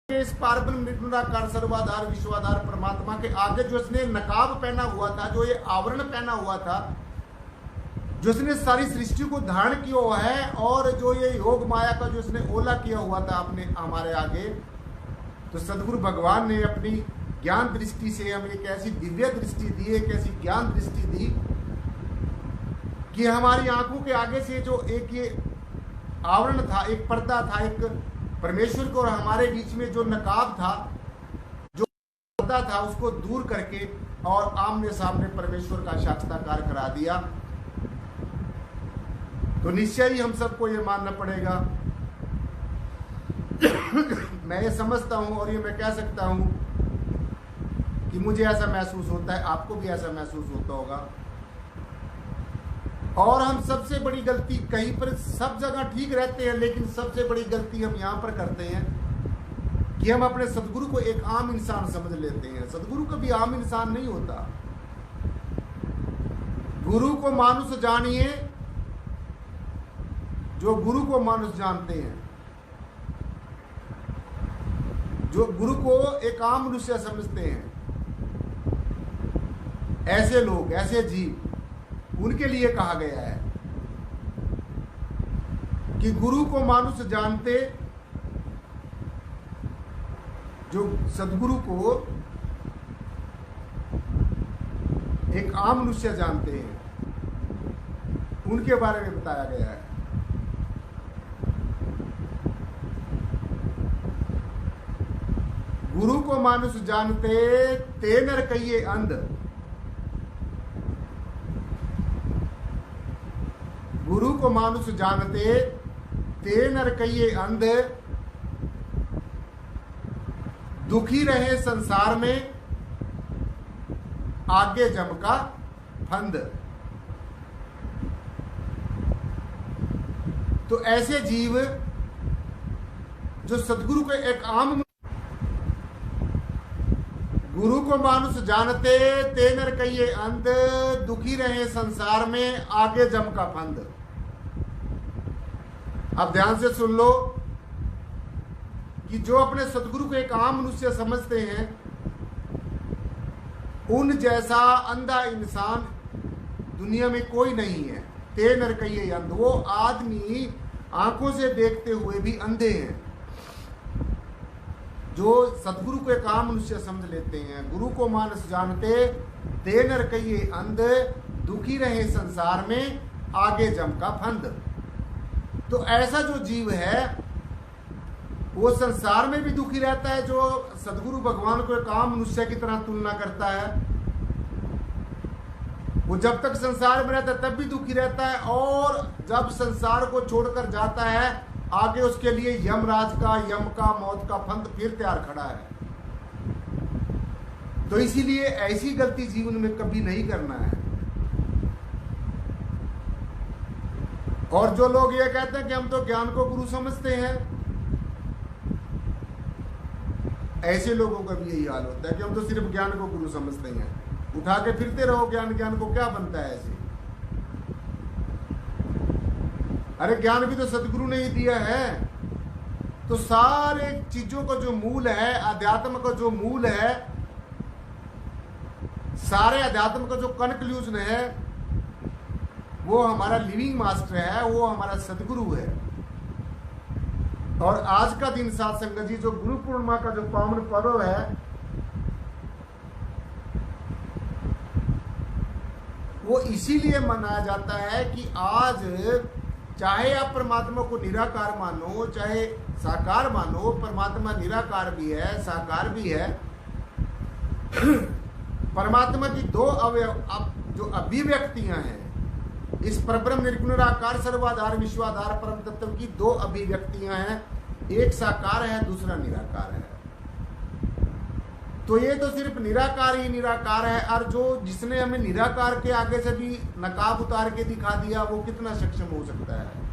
इस पारब्रह्म निर्गुणाकार सर्वाधार विश्वाधार परमात्मा के आगे जो इसने नकाब पहना हुआ था, जो ये आवरण पहना हुआ था, जो इसने सारी सृष्टि को धारण किया हुआ है, और जो ये योग माया का जो इसने ओला किया हुआ था अपने हमारे आगे, तो सदगुरु भगवान ने अपनी ज्ञान दृष्टि से हमें एक ऐसी दिव्य दृष्टि दी, एक ऐसी ज्ञान दृष्टि दी कि हमारी आंखों के आगे से जो एक ये आवरण था, एक पर्दा था, एक परमेश्वर को और हमारे बीच में जो नकाब था, जो पर्दा था, उसको दूर करके और आमने सामने परमेश्वर का साक्षात्कार करा दिया। तो निश्चय ही हम सबको ये मानना पड़ेगा। मैं ये समझता हूं और ये मैं कह सकता हूं कि मुझे ऐसा महसूस होता है, आपको भी ऐसा महसूस होता होगा। और हम सबसे बड़ी गलती, कहीं पर सब जगह ठीक रहते हैं, लेकिन सबसे बड़ी गलती हम यहां पर करते हैं कि हम अपने सदगुरु को एक आम इंसान समझ लेते हैं। सदगुरु कभी आम इंसान नहीं होता। गुरु को मानुष जानिए जो गुरु को मानुष जानते हैं, जो गुरु को एक आम मनुष्य समझते हैं, ऐसे लोग, ऐसे जीव, उनके लिए कहा गया है कि गुरु को मानुष जानते, जो सदगुरु को एक आम मनुष्य जानते हैं, उनके बारे में बताया गया है। गुरु को मानुष जानते ते नर कहिए अंध। गुरु को मानुष जानते ते नर कहिए अंध, दुखी रहे संसार में आगे जम का फंद। तो ऐसे जीव जो सदगुरु के एक आम, गुरु को मानुष जानते ते नर कहिए अंध, दुखी रहे संसार में आगे जम का फंद। अब ध्यान से सुन लो कि जो अपने सदगुरु को एक आम मनुष्य समझते हैं, उन जैसा अंधा इंसान दुनिया में कोई नहीं है। ते नर कहिए अंध, वो आदमी आंखों से देखते हुए भी अंधे हैं। जो सदगुरु को एक आम मनुष्य समझ लेते हैं, गुरु को मानुष जानते ते नर कहिए अंध, दुखी रहे संसार में आगे जम का फंद। तो ऐसा जो जीव है वो संसार में भी दुखी रहता है, जो सदगुरु भगवान को एक आम मनुष्य की तरह तुलना करता है। वो जब तक संसार में रहता है तब भी दुखी रहता है, और जब संसार को छोड़कर जाता है, आगे उसके लिए यमराज का, यम का, मौत का फंद फिर तैयार खड़ा है। तो इसीलिए ऐसी गलती जीवन में कभी नहीं करना है। और जो लोग ये कहते हैं कि हम तो ज्ञान को गुरु समझते हैं, ऐसे लोगों का भी यही हाल होता है कि हम तो सिर्फ ज्ञान को गुरु समझते हैं। उठा के फिरते रहो ज्ञान, ज्ञान को क्या बनता है ऐसे? अरे ज्ञान भी तो सदगुरु ने ही दिया है। तो सारे चीजों का जो मूल है, अध्यात्म का जो मूल है, सारे अध्यात्म का जो कंक्लूजन है, वो हमारा लिविंग मास्टर है, वो हमारा सदगुरु है। और आज का दिन साथ संगत जी, जो गुरु पूर्णिमा का जो पावन पर्व है, वो इसीलिए मनाया जाता है कि आज चाहे आप परमात्मा को निराकार मानो, चाहे साकार मानो, परमात्मा निराकार भी है, साकार भी है। परमात्मा की दो जो अभिव्यक्तियां हैं, इस परब्रह्म निर्गुणाकार सर्वाधार विश्वाधार परम तत्व की दो अभिव्यक्तियां हैं, एक साकार है, दूसरा निराकार है। तो ये तो सिर्फ निराकार ही निराकार है, और जो जिसने हमें निराकार के आगे से भी नकाब उतार के दिखा दिया, वो कितना सक्षम हो सकता है?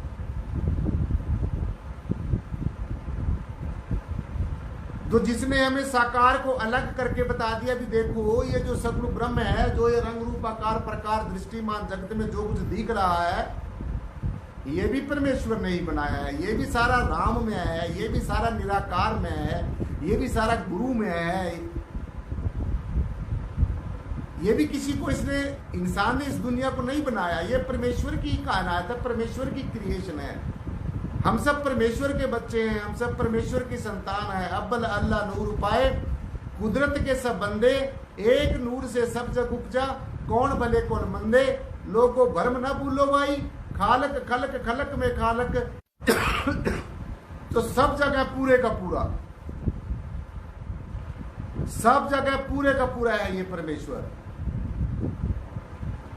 तो जिसने हमें साकार को अलग करके बता दिया भी देखो, ये जो सगुण ब्रह्म है, जो ये रंग रूप आकार प्रकार दृष्टिमान जगत में जो कुछ दिख रहा है, ये भी परमेश्वर ने ही बनाया है, ये भी सारा राम में है, ये भी सारा निराकार में है, ये भी सारा गुरु में है। ये भी किसी को इसने, इंसान ने इस दुनिया को नहीं बनाया, ये परमेश्वर की कायनात है, परमेश्वर की क्रिएशन है। हम सब परमेश्वर के बच्चे हैं, हम सब परमेश्वर की संतान है। अब्बल अल्लाह नूर पाए, कुदरत के सब बंदे, एक नूर से सब जग उपजा, कौन भले कौन मंदे, लोगो भरम ना भूलो भाई, खालक खलक खलक में खालक। तो सब जगह पूरे का पूरा, सब जगह पूरे का पूरा है ये परमेश्वर।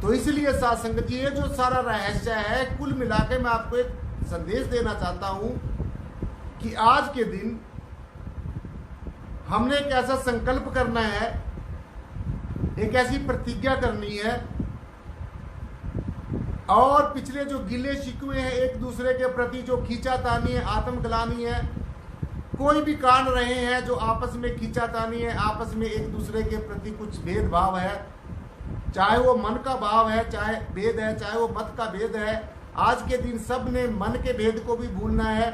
तो इसलिए साथ संगत जी, ये जो सारा रहस्य है, कुल मिला के मैं आपको एक संदेश देना चाहता हूं कि आज के दिन हमने एक ऐसा संकल्प करना है, एक ऐसी प्रतिज्ञा करनी है, और पिछले जो गिले शिकवे हैं एक दूसरे के प्रति, जो खींचातानी है, आत्मग्लानी है, कोई भी कारण रहे हैं जो आपस में खींचातानी है, आपस में एक दूसरे के प्रति कुछ भेदभाव है, चाहे वो मन का भाव है, चाहे भेद है, चाहे वो मत का भेद है। आज के दिन सब ने मन के भेद को भी भूलना है,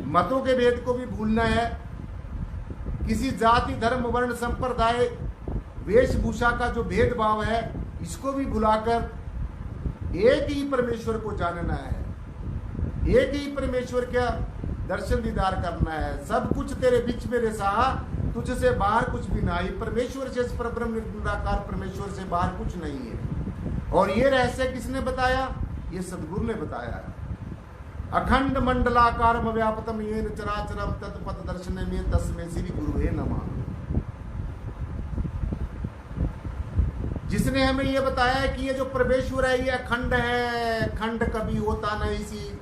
मतों के भेद को भी भूलना है, किसी जाति धर्म वर्ण संप्रदाय वेशभूषा का जो भेदभाव है इसको भी भुलाकर एक ही परमेश्वर को जानना है, एक ही परमेश्वर का दर्शन दीदार करना है। सब कुछ तेरे बीच मेरे साहा, तुझसे बाहर कुछ भी नहीं। परमेश्वर से परब्रह्म निराकार परमेश्वर से बाहर कुछ नहीं है। और ये रहस्य किसने बताया? ये सदगुरु ने बताया है। अखंड मंडलाकार व्यापतम येन चराचरम तत्पथ दर्शन में तस्मै श्री गुरुवे नमः। जिसने हमें ये बताया है कि ये जो परमेश्वर है ये अखंड है, खंड कभी होता नहीं, सी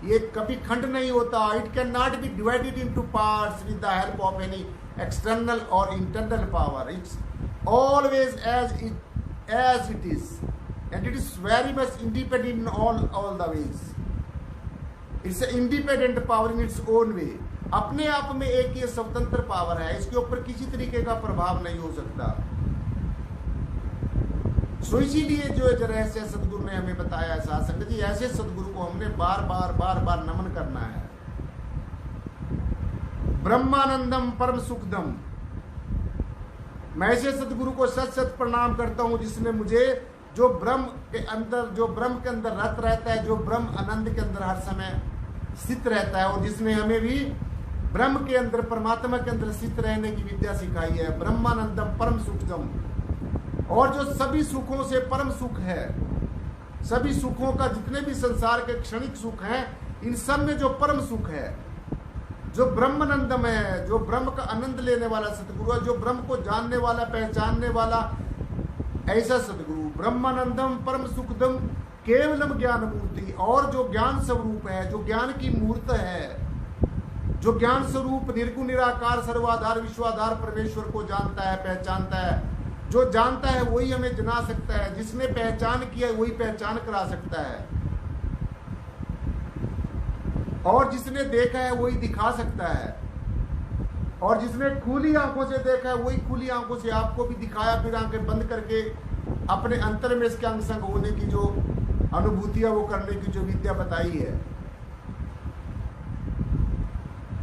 ये कभी खंड नहीं होता। It can not be divided into parts with the help of any external और internal power. It's always as it is and it is very much independent in all the ways. It's an independent power in its own way. अपने आप में एक ये स्वतंत्र power है, इसके ऊपर किसी तरीके का प्रभाव नहीं हो सकता। सो इसीलिए जो रहस्य सदगुरु ने हमें बताया है, साथ संगत जी, ऐसे सदगुरु को हमने बार बार नमन करना है। ब्रह्मानंदम परम सुखदम, मैं ऐसे सदगुरु को सच सच प्रणाम करता हूं जिसने मुझे जो ब्रह्म के अंदर रत रहता है, जो ब्रह्म आनंद के अंदर हर समय स्थित रहता है, और जिसने हमें भी ब्रह्म के अंदर परमात्मा के अंदर स्थित रहने की विद्या सिखाई है। ब्रह्मानंदम परम सुखदम, और जो सभी सुखों से परम सुख है, सभी सुखों का जितने भी संसार के क्षणिक सुख हैं, इन सब में जो परम सुख है, जो ब्रह्मानंदम है, जो ब्रह्म का आनंद लेने वाला सतगुरु है, जो ब्रह्म को जानने वाला पहचानने वाला ऐसा सदगुरु, ब्रह्मानंदम परम सुखदम केवलम ज्ञान मूर्ति, और जो ज्ञान स्वरूप है, जो ज्ञान की मूर्त है, जो ज्ञान स्वरूप निर्गुण निराकार सर्वाधार विश्वाधार परमेश्वर को जानता है, पहचानता है। जो जानता है वही हमें जना सकता है, जिसने पहचान किया वही पहचान करा सकता है, और जिसने देखा है वही दिखा सकता है, और जिसने खुली आंखों से देखा है वही खुली आंखों से आपको भी दिखाया। फिर आंखें बंद करके अपने अंतर में इसके अंग संग होने की जो अनुभूतियां वो करने की जो विद्या बताई है।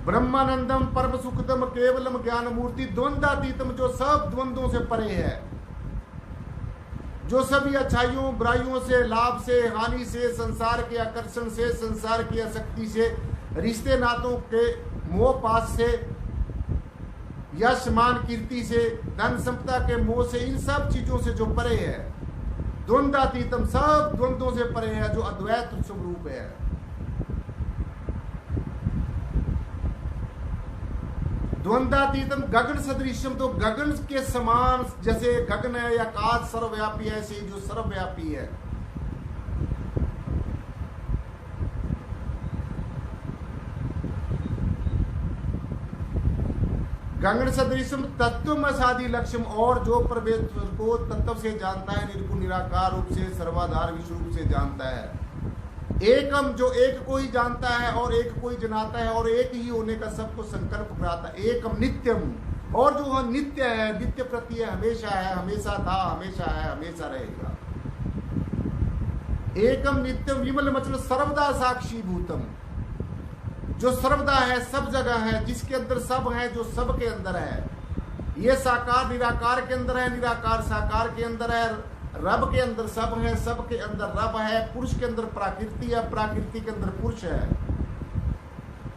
ब्रह्मानंदम परम सुखदम केवलम ज्ञान मूर्ति द्वंद्वातीतम, जो सब द्वंद्वों से परे है, जो सभी अच्छाइयों बुराइयों से, लाभ से, हानि से, संसार के आकर्षण से, संसार की आसक्ति से, रिश्ते नातों के मोह पास से, यश मान कीर्ति से, धन संपदा के मोह से, इन सब चीजों से जो परे है। द्वंद्वातीतम, सब द्वंद्वों से परे है, जो अद्वैत स्वरूप है। द्वंद्वातीतम गगन सदृश्यम, तो गगन के समान, जैसे गगन है या आकाश सर्वव्यापी है, ऐसे जो सर्वव्यापी है। गगन सदृशम तत्वमसादि लक्ष्यम, और जो परमेश्वर को तत्व से जानता है, निर्गुण निराकार रूप से, सर्वाधार विश्व रूप से जानता है। एकम, जो एक को ही जानता है और एक को ही जनाता है, और एक ही होने का सबको संकल्प कराता है। एकम नित्यम, और जो नित्य है, नित्य प्रति है, हमेशा है, हमेशा था, हमेशा है, हमेशा रहेगा। एकम नित्यम विमल मतलब सर्वदा साक्षी भूतम, जो सर्वदा है, सब जगह है, जिसके अंदर सब है, जो सब के अंदर है। ये साकार निराकार के अंदर है, निराकार साकार के अंदर है, रब के अंदर सब है, सब के अंदर रब है, पुरुष के अंदर प्रकृति है, प्रकृति के अंदर पुरुष है।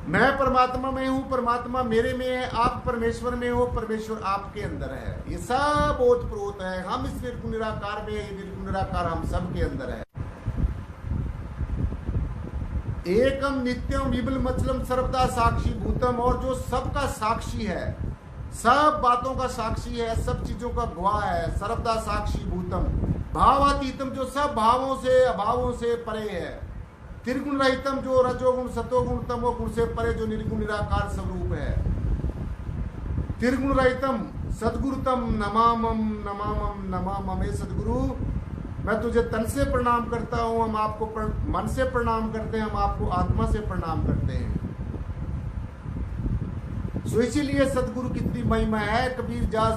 मैं परमात्मा में हूं, परमात्मा मेरे में है, आप परमेश्वर में हो, परमेश्वर आपके अंदर है। ये सब ओतप्रोत है। हम इस निर्गुण निराकार में, ये निर्गुण निराकार हम सब के अंदर है। एकम नित्यम विमल मतलब सर्वदा साक्षी भूतम, और जो सबका साक्षी है, सब बातों का साक्षी है, सब चीजों का गवाह है, सर्वदा साक्षी भूतम। भावातीतम जो सब भावों से अभावों से परे है। त्रिगुण रहितम जो रजोगुण सतोगुण तमोगुण से परे जो निर्गुण निराकार स्वरूप है। त्रिगुण रहितम सद्गुरुतम नमामम नमामम नमामम। हे सद्गुरु, मैं तुझे तन से प्रणाम करता हूं, हम आपको मन से प्रणाम करते हैं, हम आपको आत्मा से प्रणाम करते हैं। सो इसीलिए सदगुरु कितनी महिमा है। कबीर दास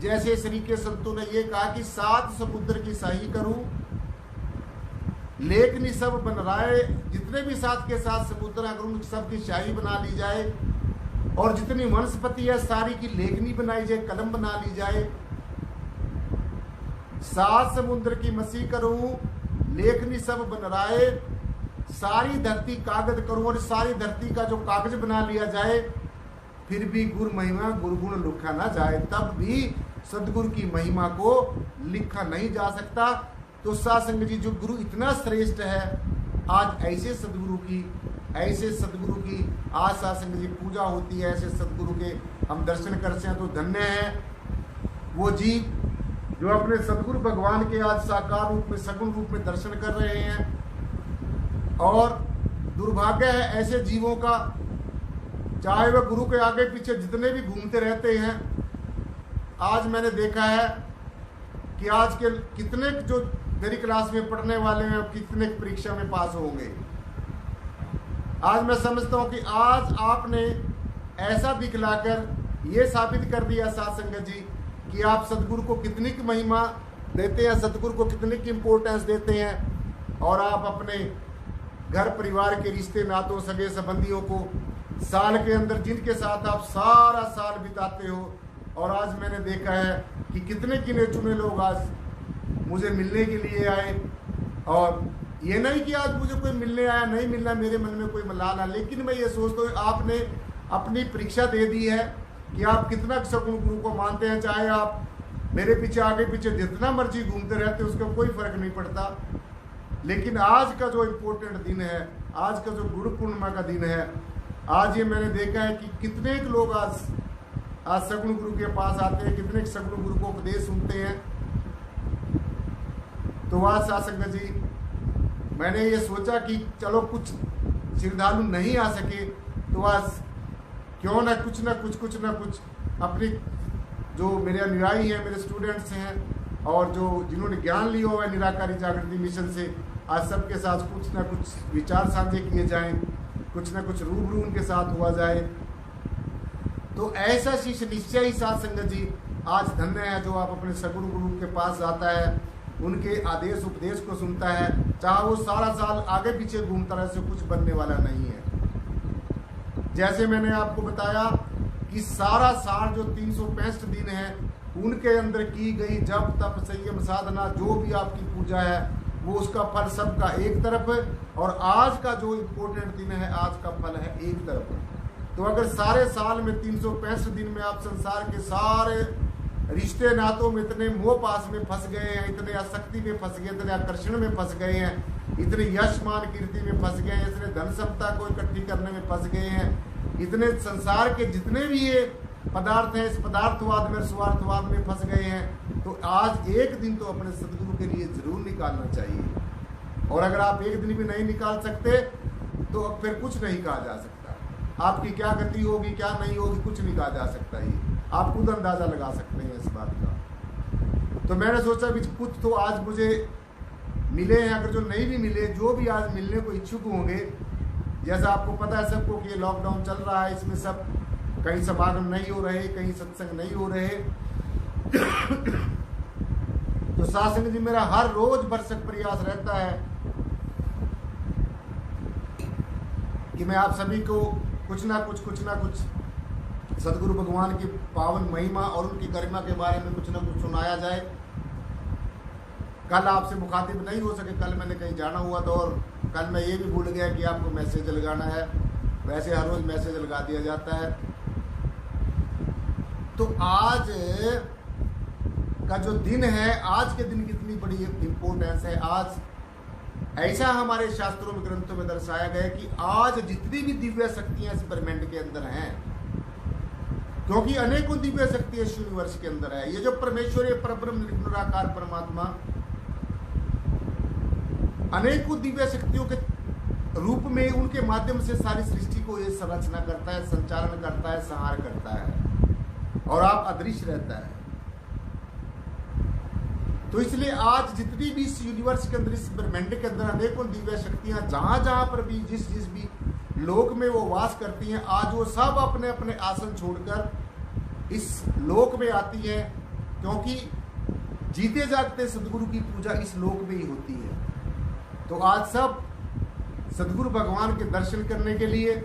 जैसे श्री के संतों ने ये कहा कि 7 समुद्र की सही करूं, लेखनी सब बन राय। जितने भी 7 के 7 समुद्र अगर उन सब की शाही बना ली जाए, और जितनी वनस्पति है सारी की लेखनी बनाई जाए, कलम बना ली जाए। 7 समुद्र की मसी करूं, लेखनी सब बन राय। सारी धरती कागज करूं, और सारी धरती का जो कागज बना लिया जाए, फिर भी गुरु महिमा गुरुगुण लिखा ना जाए, तब भी सदगुरु की महिमा को लिखा नहीं जा सकता। तो सासंग जी, जो गुरु इतना श्रेष्ठ है, आज ऐसे सदगुरु की आज सासंग जी पूजा होती है, ऐसे सदगुरु के हम दर्शन करते हैं तो धन्य है वो जी जो अपने सदगुरु भगवान के आज साकार रूप में, सगुण रूप में दर्शन कर रहे हैं। और दुर्भाग्य है ऐसे जीवों का, चाहे वह गुरु के आगे पीछे जितने भी घूमते रहते हैं। आज मैंने देखा है कि आज के कितने जो मेरी क्लास में पढ़ने वाले हैं, कितने परीक्षा में पास होंगे। आज मैं समझता हूं कि आज आपने ऐसा दिखलाकर ये साबित कर दिया साथ संगत जी कि आप सदगुरु को कितनी की महिमा देते हैं, सदगुरु को कितनी की इम्पोर्टेंस देते हैं। और आप अपने घर परिवार के रिश्ते नातों सगे संबंधियों को साल के अंदर जिनके साथ आप सारा साल बिताते हो, और आज मैंने देखा है कि कितने गिने चुने लोग आज मुझे मिलने के लिए आए। और ये नहीं कि आज मुझे कोई मिलने आया, नहीं मिलना, मेरे मन में कोई मलाल है, लेकिन मैं ये सोचता हूँ आपने अपनी परीक्षा दे दी है कि आप कितना सगुण गुरु को मानते हैं। चाहे आप मेरे पीछे आगे पीछे जितना मर्जी घूमते रहते हैं, उसका कोई फर्क नहीं पड़ता। लेकिन आज का जो इम्पोर्टेंट दिन है, आज का जो गुरु पूर्णिमा का दिन है, आज ये मैंने देखा है कि कितने लोग आज सगुण गुरु के पास आते हैं, कितने सगुण गुरु को उपदेश सुनते हैं। तो आज सासंगत जी मैंने ये सोचा कि चलो कुछ श्रद्धालु नहीं आ सके तो आज क्यों ना कुछ अपनी जो मेरे अनुयायी हैं, मेरे स्टूडेंट्स हैं, और जो जिन्होंने ज्ञान लिया हुआ है निराकारी जागृति मिशन से, आज सबके साथ कुछ ना कुछ विचार साझे किए जाएं, कुछ ना कुछ रूबरू उनके साथ हुआ जाए। तो ऐसा शिष्य निश्चय ही साथ संगत जी आज धन्य है जो आप अपने सगुरु गुरु के पास जाता है, उनके आदेश उपदेश को सुनता है, चाहे वो सारा साल आगे पीछे घूमता रहे, से कुछ बनने वाला नहीं है। जैसे मैंने आपको बताया कि सारा साल जो 365 दिन है, उनके अंदर की गई जप तप संयम साधना जो भी आपकी पूजा है, वो उसका फल सबका एक तरफ है, और आज का जो इम्पोर्टेंट दिन है, आज का फल है एक तरफ। तो अगर सारे साल में 365 दिन में आप संसार के सारे रिश्ते नातों में इतने मोह पास में फंस गए हैं, इतने आसक्ति में फंस गए, इतने आकर्षण में फंस गए हैं, इतने यश मान कीर्ति में फंस गए हैं, इतने धन संपदा को इकट्ठी करने में फंस गए हैं, इतने संसार के जितने भी ये पदार्थ हैं, इस पदार्थवाद में स्वार्थवाद में फंस गए हैं, तो आज एक दिन तो अपने सदगुरु के लिए जरूर निकालना चाहिए। और अगर आप एक दिन भी नहीं निकाल सकते तो फिर कुछ नहीं कहा जा सकता। आपकी क्या गति होगी, क्या नहीं होगी, कुछ नहीं कहा जा सकता। ही आप खुद अंदाजा लगा सकते हैं इस बात का। तो मैंने सोचा भी कुछ तो आज मुझे मिले हैं, अगर जो नहीं भी मिले, जो भी आज मिलने को इच्छुक होंगे, जैसा आपको पता है सबको कि ये लॉकडाउन चल रहा है, इसमें सब कहीं समागम नहीं हो रहे, कहीं सत्संग नहीं हो रहे। तो सासंग जी मेरा हर रोज भरसक प्रयास रहता है कि मैं आप सभी को कुछ ना कुछ सदगुरु भगवान की पावन महिमा और उनकी गरिमा के बारे में कुछ ना कुछ सुनाया जाए। कल आपसे मुखातिब नहीं हो सके, कल मैंने कहीं जाना हुआ था और कल मैं ये भी भूल गया कि आपको मैसेज लगाना है। वैसे हर रोज मैसेज लगा दिया जाता है। तो आज का जो दिन है, आज के दिन की इतनी बड़ी इंपॉर्टेंस है। आज ऐसा हमारे शास्त्रों में, ग्रंथों में दर्शाया गया कि आज जितनी भी दिव्य शक्तियां इस ब्रह्मांड के अंदर हैं, क्योंकि अनेकों दिव्य शक्तियां इस यूनिवर्स के अंदर है। ये जो परमेश्वर, ये परब्रह्म निराकार परमात्मा अनेकों दिव्य शक्तियों के रूप में, उनके माध्यम से सारी सृष्टि को ये संरचना करता है, संचालन करता है, संहार करता है और आप अदृश्य रहता है। तो इसलिए आज जितनी भी इस यूनिवर्स के अंदर, इस ब्रह्मांड के अंदर अनेकों दिव्य शक्तियां जहां जहां पर भी, जिस भी लोक में वो वास करती हैं, आज वो सब अपने अपने आसन छोड़कर इस लोक में आती हैं, क्योंकि जीते जागते सदगुरु की पूजा इस लोक में ही होती है। तो आज सब सदगुरु भगवान के दर्शन करने के लिए,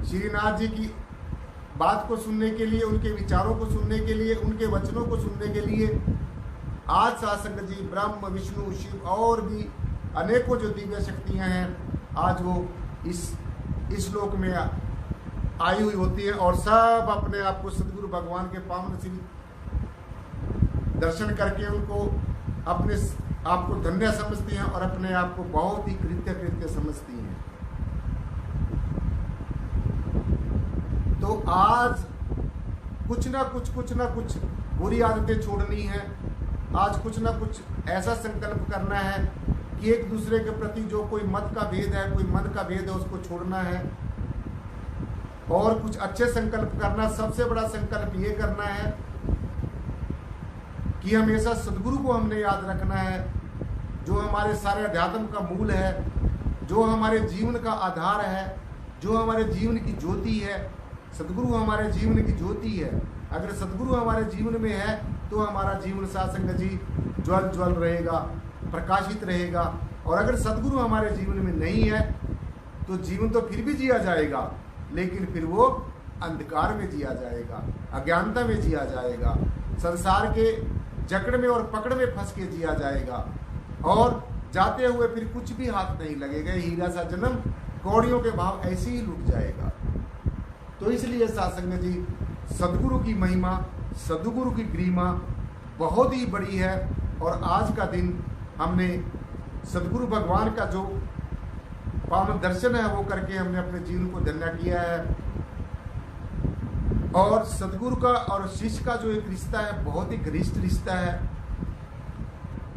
श्रीनाथ जी की बात को सुनने के लिए, उनके विचारों को सुनने के लिए, उनके वचनों को सुनने के लिए आज सासंग जी, ब्रह्म, विष्णु, शिव और भी अनेकों जो दिव्य शक्तियां हैं, आज वो इस लोक में आई हुई होती है और सब अपने आप को सदगुरु भगवान के पावन श्री दर्शन करके उनको अपने आप को धन्य समझती हैं और अपने आप को बहुत ही कृत्य समझती हैं। तो आज कुछ ना कुछ बुरी आदतें छोड़नी है। आज कुछ ना कुछ ऐसा संकल्प करना है कि एक दूसरे के प्रति जो कोई मत का भेद है, कोई मन का भेद है, उसको छोड़ना है और कुछ अच्छे संकल्प करना। सबसे बड़ा संकल्प ये करना है कि हमेशा सदगुरु को हमने याद रखना है, जो हमारे सारे अध्यात्म का मूल है, जो हमारे जीवन का आधार है, जो हमारे जीवन की ज्योति है। सदगुरु हमारे जीवन की ज्योति है। अगर सदगुरु हमारे जीवन में है तो हमारा जीवन सासंग जी ज्वल रहेगा, प्रकाशित रहेगा। और अगर सदगुरु हमारे जीवन में नहीं है तो जीवन तो फिर भी जिया जाएगा, लेकिन फिर वो अंधकार में जिया जाएगा, अज्ञानता में जिया जाएगा, संसार के जकड़ में और पकड़ में फंस के जिया जाएगा और जाते हुए फिर कुछ भी हाथ नहीं लगेगा। हीरा सा जन्म कौड़ियों के भाव ऐसे ही लुट जाएगा। तो इसलिए सासंग जी, सदगुरु की महिमा, सदगुरु की गरिमा बहुत ही बड़ी है और आज का दिन हमने सदगुरु भगवान का जो पावन दर्शन है वो करके हमने अपने जीवन को धन्य किया है। और सदगुरु का और शिष्य का जो एक रिश्ता है, बहुत ही घनिष्ठ रिश्ता है।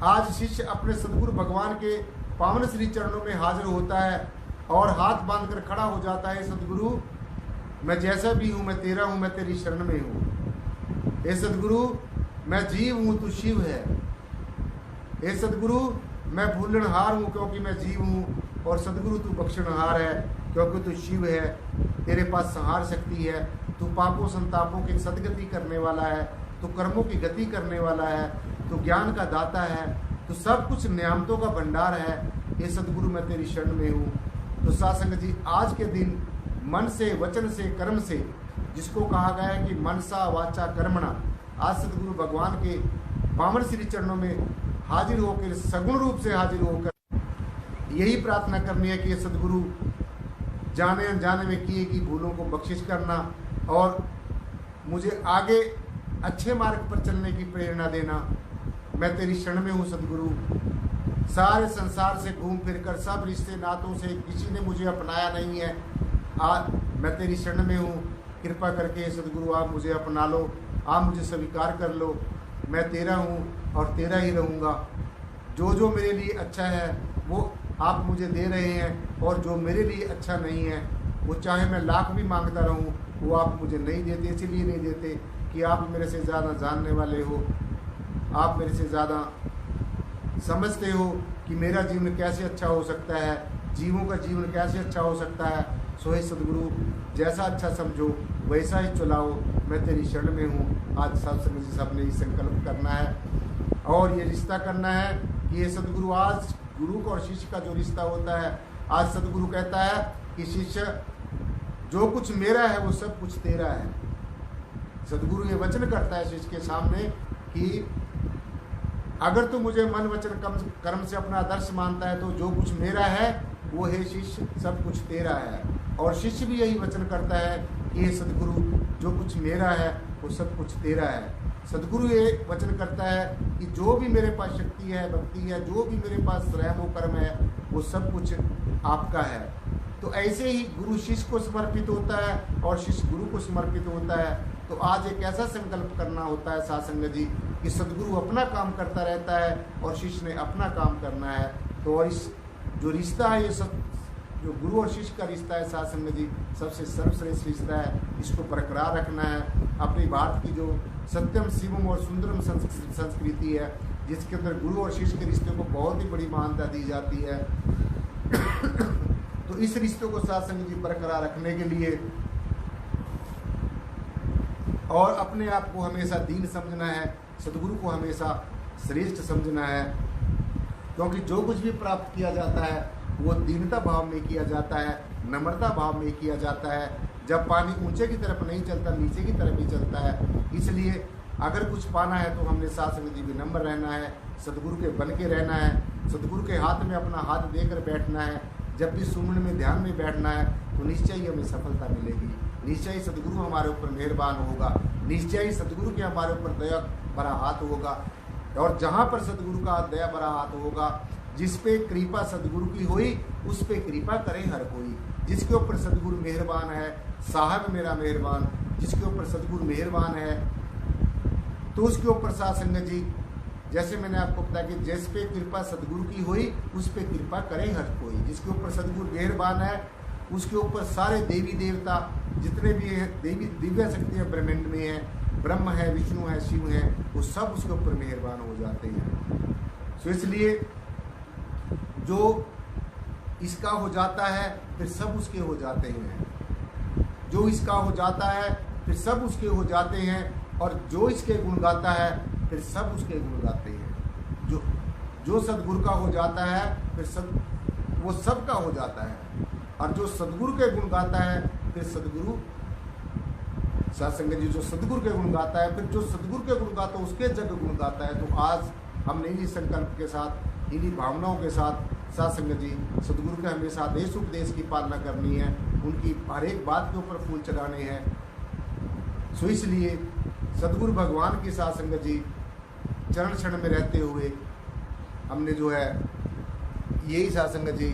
आज शिष्य अपने सदगुरु भगवान के पावन श्री चरणों में हाजिर होता है और हाथ बांधकर खड़ा हो जाता है, सदगुरु मैं जैसा भी हूँ, मैं तेरा हूँ, मैं तेरी शरण में हूँ। हे सदगुरु, मैं जीव हूँ, तू शिव है। हे सदगुरु, मैं भूलनहार हूँ क्योंकि मैं जीव हूँ, और सदगुरु तू बख्शनहार है क्योंकि तू शिव है। तेरे पास संहार शक्ति है, तू पापों संतापों की सदगति करने वाला है, तू कर्मों की गति करने वाला है, तू ज्ञान का दाता है, तू सब कुछ नियामतों का भंडार है। हे सदगुरु, मैं तेरी शरण में हूँ। तो सासंग जी, आज के दिन मन से, वचन से, कर्म से, जिसको कहा गया है कि मनसा वाचा कर्मणा, आज सदगुरु भगवान के पावन श्री चरणों में हाजिर होकर, सगुण रूप से हाजिर होकर यही प्रार्थना करनी है कि सदगुरु जाने अनजाने में किए की भूलों को बख्शिश करना और मुझे आगे अच्छे मार्ग पर चलने की प्रेरणा देना। मैं तेरी शरण में हूँ सदगुरु। सारे संसार से घूम फिर कर, सब रिश्ते नातों से किसी ने मुझे अपनाया नहीं है। आज मैं तेरी शरण में हूँ, कृपा करके सदगुरु आप मुझे अपना लो, आप मुझे स्वीकार कर लो। मैं तेरा हूँ और तेरा ही रहूँगा। जो जो मेरे लिए अच्छा है वो आप मुझे दे रहे हैं, और जो मेरे लिए अच्छा नहीं है वो चाहे मैं लाख भी मांगता रहूँ वो आप मुझे नहीं देते। इसलिए नहीं देते कि आप मेरे से ज़्यादा जानने वाले हो, आप मेरे से ज़्यादा समझते हो कि मेरा जीवन कैसे अच्छा हो सकता है, जीवों का जीवन कैसे अच्छा हो सकता है। सो हे सदगुरु, जैसा अच्छा समझो वैसा ही चलाओ, मैं तेरी शरण में हूँ। आज सबने संकल्प करना है और ये रिश्ता करना है कि ये सदगुरु, आज गुरु और शिष्य का जो रिश्ता होता है, आज सदगुरु कहता है कि शिष्य जो कुछ मेरा है वो सब कुछ तेरा है। सदगुरु ये वचन करता है शिष्य के सामने कि अगर तू मुझे मन वचन कर्म से अपना आदर्श मानता है तो जो कुछ मेरा है वो है शिष्य सब कुछ तेरा है। और शिष्य भी यही वचन करता है कि ये सदगुरु जो कुछ मेरा है वो सब कुछ तेरा है। सदगुरु ये वचन करता है कि जो भी मेरे पास शक्ति है, भक्ति है, जो भी मेरे पास रहम व कर्म है वो सब कुछ आपका है। तो ऐसे ही गुरु शिष्य को समर्पित होता है और शिष्य गुरु को समर्पित होता है। तो आज एक ऐसा संकल्प करना होता है साध संगत जी कि सदगुरु अपना काम करता रहता है और शिष्य ने अपना काम करना है। तो और इस जो रिश्ता है, ये सब जो गुरु और शिष्य का रिश्ता है साध संगत जी, सबसे सर्वश्रेष्ठ रिश्ता है। इसको बरकरार रखना है। अपनी भारत की जो सत्यम शिवम और सुंदरम संस्कृति है, जिसके अंदर गुरु और शिष्य के रिश्ते को बहुत ही बड़ी मान्यता दी जाती है। तो इस रिश्तों को साध संगत जी बरकरार रखने के लिए और अपने आप को हमेशा दीन समझना है, सदगुरु को हमेशा श्रेष्ठ समझना है। क्योंकि जो कुछ भी प्राप्त किया जाता है वो दीनता भाव में किया जाता है, नम्रता भाव में किया जाता है। जब पानी ऊंचे की तरफ नहीं चलता, नीचे की तरफ ही चलता है। इसलिए अगर कुछ पाना है तो हमने साध संगत जी विनम्र रहना है, सदगुरु के बन के रहना है, सदगुरु के हाथ में अपना हाथ देकर बैठना है। जब भी सुमन में ध्यान में बैठना है तो निश्चय ही हमें सफलता मिलेगी। निश्चय ही सदगुरु हमारे ऊपर मेहरबान होगा, निश्चय ही सदगुरु के हमारे ऊपर दया भरा हाथ होगा। और जहाँ पर सदगुरु का दया भरा हाथ होगा, जिस पे कृपा सदगुरु की हुई उस पे कृपा करे हर कोई। जिसके ऊपर सदगुरु मेहरबान है, साहब मेरा मेहरबान, जिसके ऊपर सदगुरु मेहरबान है तो उसके ऊपर साध संगत जी, जैसे मैंने आपको बताया कि जिस पे कृपा सदगुरु की हुई उस पे कृपा करे हर कोई। जिसके ऊपर सदगुरु मेहरबान है उसके ऊपर सारे देवी देवता जितने भी हैं, देवी दिव्य शक्तियाँ ब्रह्मांड में हैं, ब्रह्म है, विष्णु है, शिव है, वो सब उसके ऊपर मेहरबान हो जाते हैं। तो इसलिए जो इसका हो जाता है फिर सब उसके हो जाते हैं, जो इसका हो जाता है फिर सब उसके हो जाते हैं, और जो इसके गुण गाता है फिर सब उसके गुण गाते हैं। जो सदगुरु का हो जाता है फिर सब वो सब का हो जाता है, और जो सदगुरु के गुण गाता है फिर सदगुरु साध संगत जी जो सदगुरु के गुण गाता है फिर जो सदगुरु के गुण गाता है उसके जग गुण गाता है। तो आज हमने इन्हीं संकल्प के साथ, इन्हीं भावनाओं के साथ साध संगत जी सदगुरु के हमेशा आदेश उपदेश की पालना करनी है, उनकी हर एक बात के ऊपर फूल चढ़ाने हैं। सो इसलिए सदगुरु भगवान की साध संगत जी चरण क्षण में रहते हुए हमने जो है यही साध संगत जी